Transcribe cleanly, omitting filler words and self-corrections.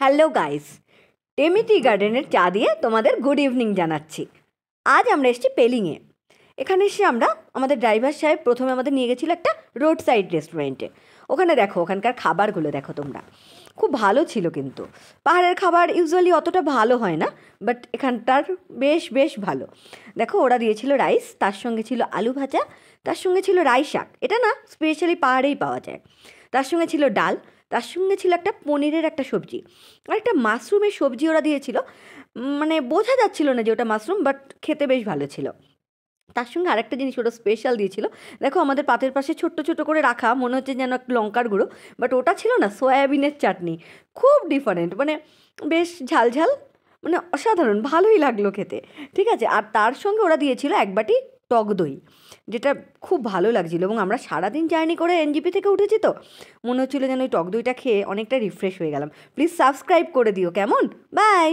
Hello guys, Tammy টি গার্ডেনের চা দিয়ে তোমাদের গুড ইভিনিং জানাচ্ছি। আজ আমরা এসেছি পেলিংয়ে। এখানে এসে আমরা আমাদের ড্রাইভার সাহেব প্রথমে আমাদের নিয়ে গেছিলো একটা রোড সাইড রেস্টুরেন্টে। ওখানে দেখো, ওখানকার খাবারগুলো দেখো তোমরা, খুব ভালো ছিল। কিন্তু পাহাড়ের খাবার ইউজুয়ালি অতটা ভালো হয় না, বাট এখানটার বেশ বেশ ভালো। দেখো, ওরা দিয়েছিল রাইস, তার সঙ্গে ছিল আলু ভাজা, তার সঙ্গে ছিল রাই শাক, এটা না স্পেশালি পাহাড়েই পাওয়া যায়। তার সঙ্গে ছিল ডাল, তার সঙ্গে ছিল একটা পনিরের একটা সবজি, আর একটা মাশরুমের সবজি ওরা দিয়েছিল। মানে বোঝা যাচ্ছিল না যে ওটা মাশরুম, বাট খেতে বেশ ভালো ছিল। তার সঙ্গে আরেকটা জিনিস ওটা স্পেশাল দিয়েছিল। দেখো, আমাদের পাতের পাশে ছোট্ট ছোটো করে রাখা, মনে হচ্ছে যেন একটা লঙ্কার গুঁড়ো, বাট ওটা ছিল না, সয়াবিনের চাটনি। খুব ডিফারেন্ট, মানে বেশ ঝালঝাল, মানে অসাধারণ, ভালোই লাগলো খেতে। ঠিক আছে, আর তার সঙ্গে ওরা দিয়েছিল এক বাটি টক দই, যেটা খুব ভালো লাগছিলো। এবং আমরা সারাদিন জার্নি করে এনজিপি থেকে উঠেছি, তো মনে হচ্ছিলো যেন ওই টক দইটা খেয়ে অনেকটা রিফ্রেশ হয়ে গেলাম। প্লিজ সাবস্ক্রাইব করে দিও, কেমন? বাই।